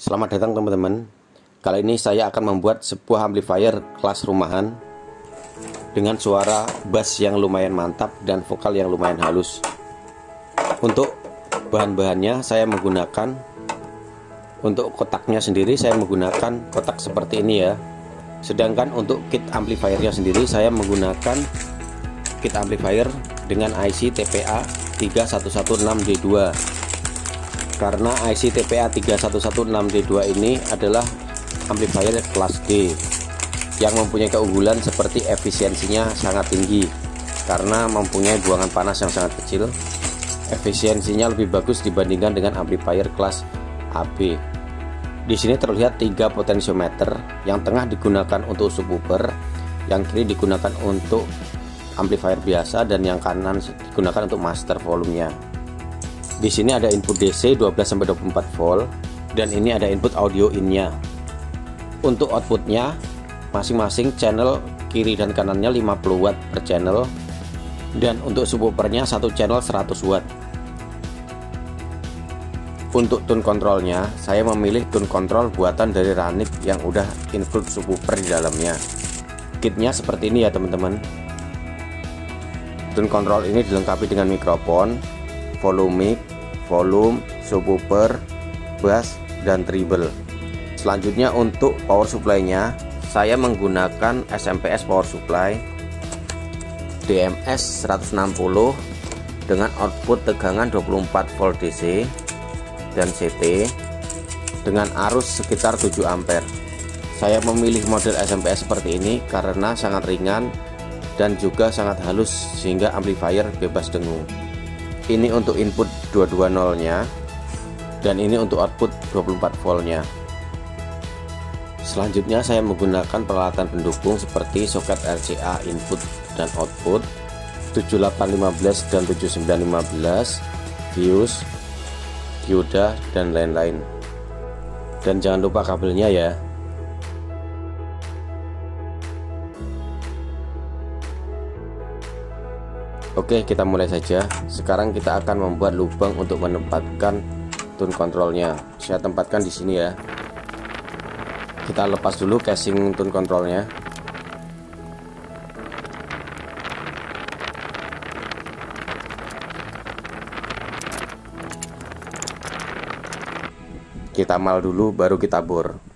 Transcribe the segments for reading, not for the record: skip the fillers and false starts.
Selamat datang teman-teman. Kali ini saya akan membuat sebuah amplifier kelas rumahan dengan suara bass yang lumayan mantap dan vokal yang lumayan halus. Untuk bahan-bahannya saya menggunakan, untuk kotaknya sendiri saya menggunakan kotak seperti ini ya. Sedangkan untuk kit amplifiernya sendiri saya menggunakan kit amplifier dengan IC TPA 3116D2. Karena IC TPA 3116D2 ini adalah amplifier kelas D yang mempunyai keunggulan seperti efisiensinya sangat tinggi karena mempunyai buangan panas yang sangat kecil. Efisiensinya lebih bagus dibandingkan dengan amplifier kelas AB. Di sini terlihat 3 potensiometer, yang tengah digunakan untuk subwoofer, yang kiri digunakan untuk amplifier biasa, dan yang kanan digunakan untuk master volumenya. Di sini ada input DC 12-24 volt dan ini ada input audio in-nya. Untuk outputnya masing-masing channel kiri dan kanannya 50 watt per channel, dan untuk subwoofernya satu channel 100 watt. Untuk tune controlnya saya memilih tune control buatan dari Ranip yang udah include subwoofer di dalamnya. Kitnya seperti ini ya teman-teman. Tune control ini dilengkapi dengan mikrofon, volume, subwoofer, bass, dan treble. Selanjutnya untuk power supply-nya saya menggunakan SMPS power supply DMS 160 dengan output tegangan 24 volt DC dan CT dengan arus sekitar 7 ampere. Saya memilih model SMPS seperti ini karena sangat ringan dan juga sangat halus sehingga amplifier bebas dengung. Ini untuk input 220 nya dan ini untuk output 24 volt nya. Selanjutnya saya menggunakan peralatan pendukung seperti soket RCA input dan output 7815 dan 7915, fuse, dioda, dan lain-lain. Dan jangan lupa kabelnya ya. Oke, kita mulai saja. Sekarang kita akan membuat lubang untuk menempatkan tune controlnya. Saya tempatkan di sini ya. Kita lepas dulu casing tune controlnya. Kita mal dulu baru kita bor.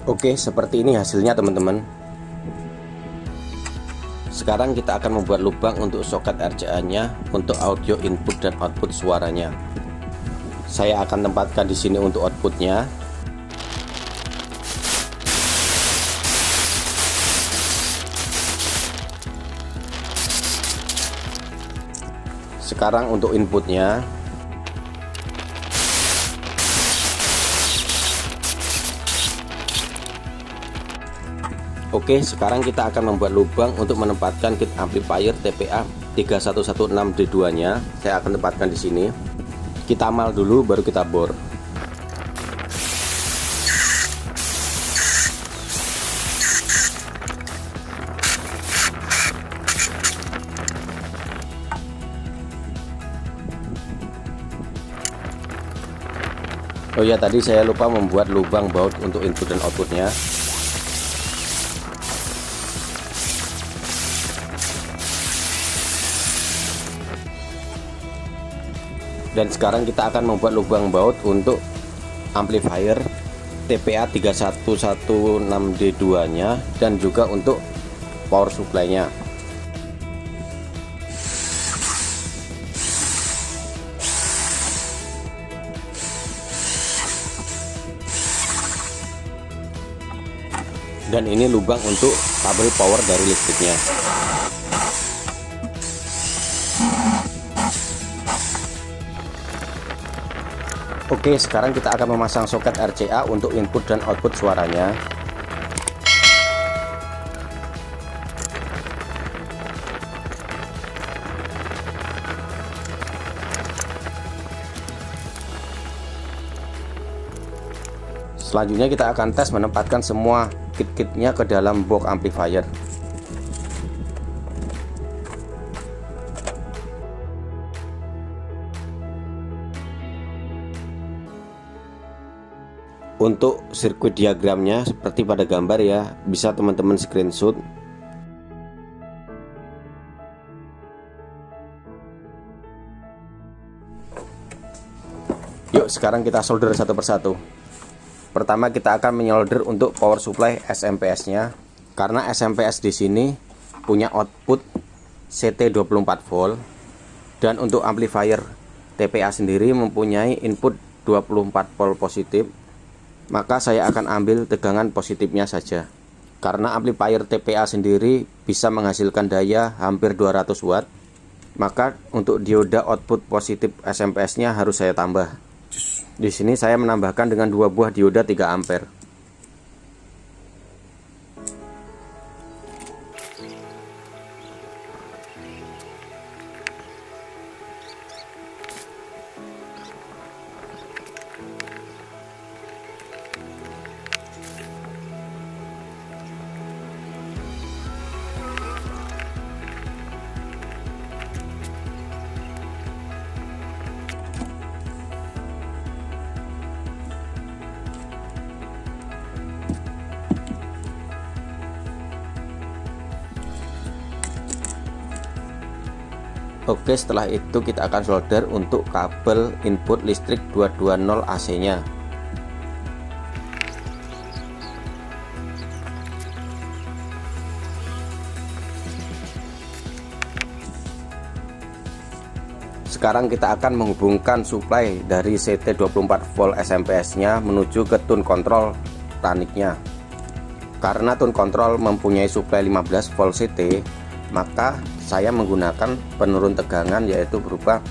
Oke, seperti ini hasilnya teman-teman. Sekarang kita akan membuat lubang untuk soket RCA nya untuk audio input dan output suaranya. Saya akan tempatkan di sini untuk outputnya. Sekarang untuk inputnya. Oke, sekarang kita akan membuat lubang untuk menempatkan kit amplifier TPA 3116D2 nya. Saya akan tempatkan di sini. Kita mal dulu baru kita bor. Oh ya, tadi saya lupa membuat lubang baut untuk input dan outputnya. Dan sekarang kita akan membuat lubang baut untuk amplifier TPA 3116D2 nya dan juga untuk power supply nya. dan ini lubang untuk kabel power dari listriknya. Oke, sekarang kita akan memasang soket RCA untuk input dan output suaranya. Selanjutnya kita akan tes menempatkan semua kit-kitnya ke dalam box amplifier. Untuk sirkuit diagramnya seperti pada gambar ya, bisa teman-teman screenshot. Yuk sekarang kita solder satu persatu. Pertama kita akan menyolder untuk power supply SMPS-nya, karena SMPS di sini punya output CT 24 volt dan untuk amplifier TPA sendiri mempunyai input 24 volt positif. Maka saya akan ambil tegangan positifnya saja, karena amplifier TPA sendiri bisa menghasilkan daya hampir 200 watt. Maka untuk dioda output positif SMPS-nya harus saya tambah. Di sini saya menambahkan dengan 2 buah dioda 3 ampere. Oke, setelah itu kita akan solder untuk kabel input listrik 220 AC nya. Sekarang kita akan menghubungkan supply dari CT 24 volt SMPS nya menuju ke tune control taniknya. Karena tune control mempunyai supply 15 volt CT, maka saya menggunakan penurun tegangan yaitu berupa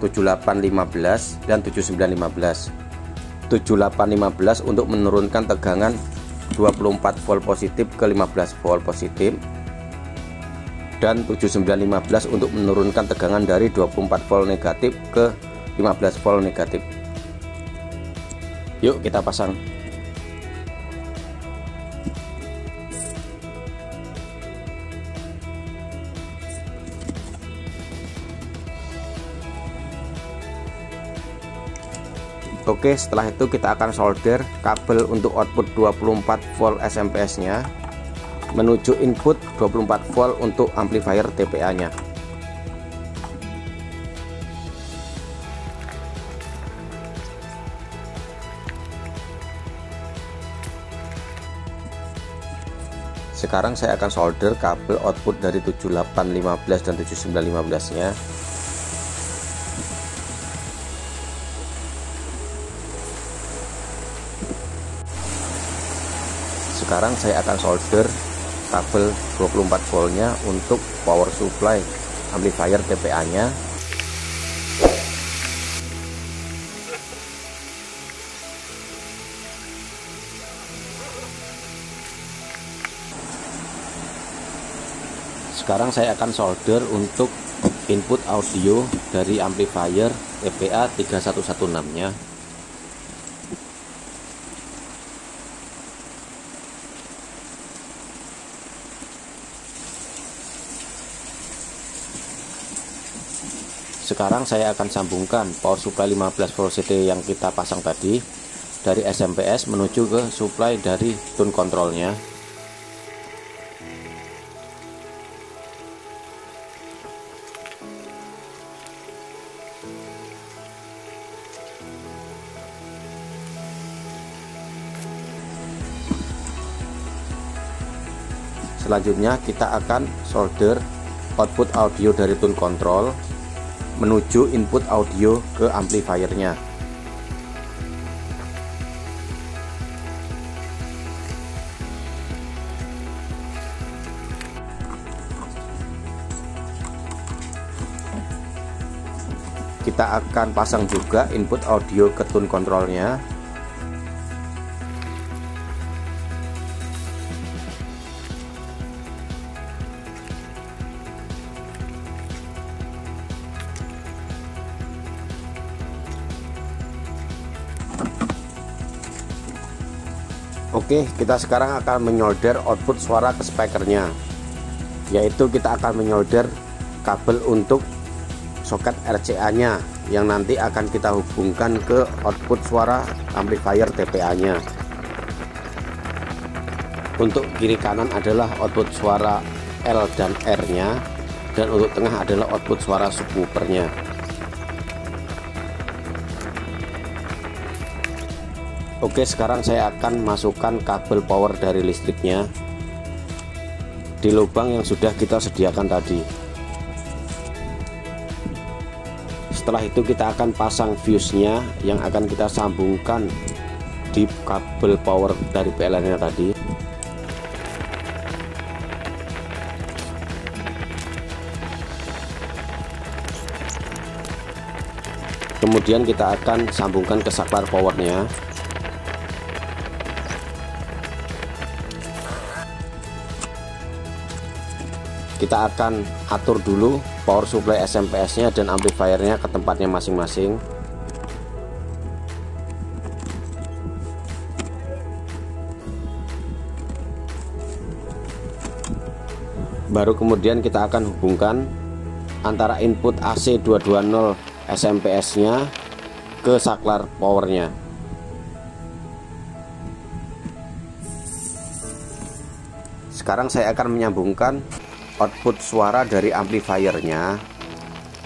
7815 dan 7915. 7815 untuk menurunkan tegangan 24 volt positif ke 15 volt positif, dan 7915 untuk menurunkan tegangan dari 24 volt negatif ke 15 volt negatif. Yuk kita pasang. Oke, setelah itu kita akan solder kabel untuk output 24 volt SMPS nya menuju input 24 volt untuk amplifier TPA nya. Sekarang saya akan solder kabel output dari 7815 dan 7915 nya. Sekarang saya akan solder kabel 24 voltnya untuk power supply amplifier TPA nya. Sekarang saya akan solder untuk input audio dari amplifier TPA 3116 nya. Sekarang saya akan sambungkan power supply 15 volt CT yang kita pasang tadi dari SMPS menuju ke supply dari tune controlnya. Selanjutnya kita akan solder output audio dari tune control menuju input audio ke amplifiernya. kita akan pasang juga input audio ke tune controlnya. Oke, kita sekarang akan menyolder output suara ke speakernya, yaitu kita akan menyolder kabel untuk soket RCA nya yang nanti akan kita hubungkan ke output suara amplifier TPA nya. Untuk kiri kanan adalah output suara L dan R nya, dan untuk tengah adalah output suara subwoofernya. Oke, sekarang saya akan masukkan kabel power dari listriknya di lubang yang sudah kita sediakan tadi. Setelah itu kita akan pasang fuse-nya yang akan kita sambungkan di kabel power dari PLN-nya tadi. Kemudian kita akan sambungkan ke saklar powernya. Kita akan atur dulu power supply SMP/S nya dan amplifiernya ke tempatnya masing-masing. Baru kemudian kita akan hubungkan antara input AC 220 SMP/S nya ke saklar powernya. Sekarang saya akan menyambungkan output suara dari amplifiernya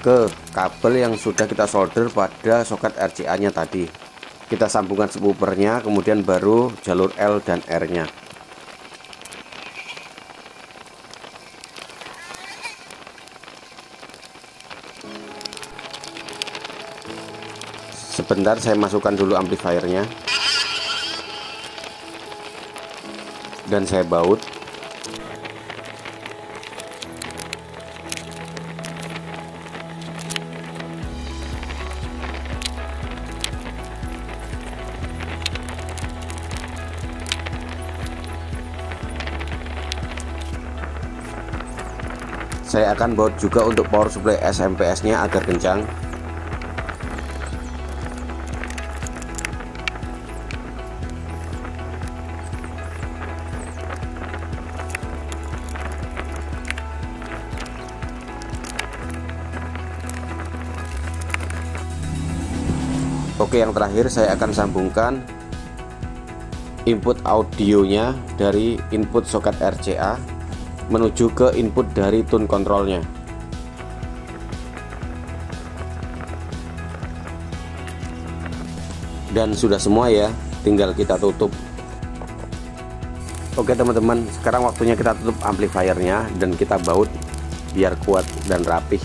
ke kabel yang sudah kita solder pada soket RCA nya tadi. Kita sambungkan subwoofernya, kemudian baru jalur L dan R nya. Sebentar, saya masukkan dulu amplifiernya dan saya baut. Saya akan baut juga untuk power supply SMP/S nya agar kencang. Oke, yang terakhir saya akan sambungkan input audionya dari input soket RCA menuju ke input dari tune controlnya. Dan sudah semua ya, tinggal kita tutup. Oke teman-teman, sekarang waktunya kita tutup amplifiernya dan kita baut biar kuat dan rapih.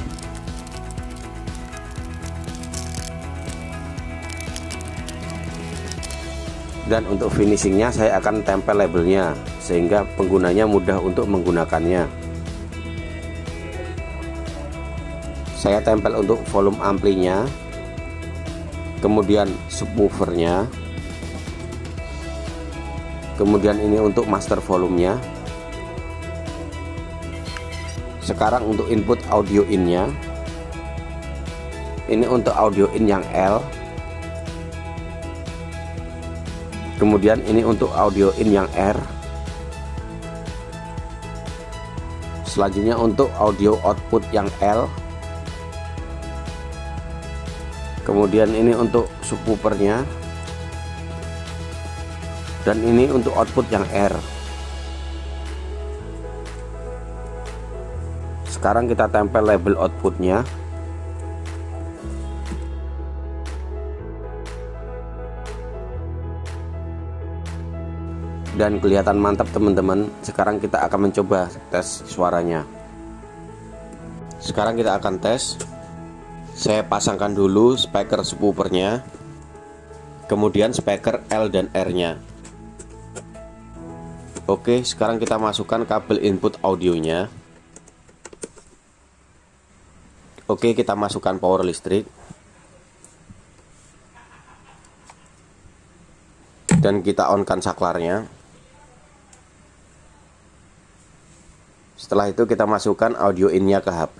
Dan untuk finishingnya saya akan tempel labelnya sehingga penggunanya mudah untuk menggunakannya. Saya tempel untuk volume amplinya, kemudian subwoofernya, kemudian ini untuk master volumenya. Sekarang untuk input audio in-nya, ini untuk audio in yang L, kemudian ini untuk audio in yang R, selanjutnya untuk audio output yang L, kemudian ini untuk subwoofernya, dan ini untuk output yang R. Sekarang kita tempel label outputnya. Dan kelihatan mantap teman-teman. Sekarang kita akan mencoba tes suaranya. Sekarang kita akan tes. Saya pasangkan dulu speaker subwoofernya, kemudian speaker L dan R nya. Oke, sekarang kita masukkan kabel input audionya. Oke, kita masukkan power listrik. dan kita on-kan saklarnya. Setelah itu kita masukkan audio in-nya ke HP.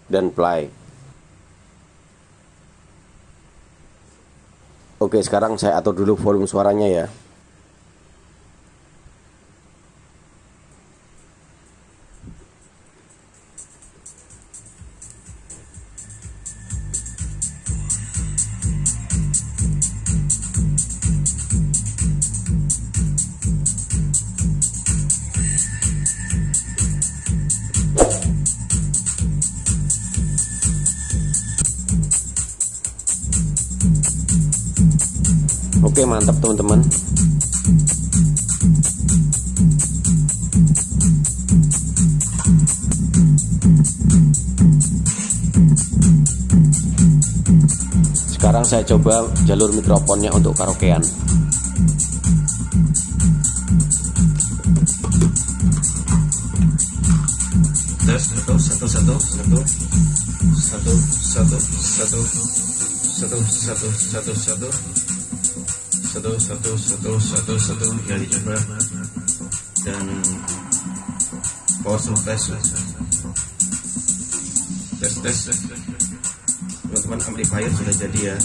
Dan play. Oke, sekarang saya atur dulu volume suaranya ya. Oke, mantap teman-teman. Sekarang saya coba jalur mikrofonnya untuk karaokean. Satu ya, dicoba. Dan power tes teman-teman, amplifier sudah jadi ya.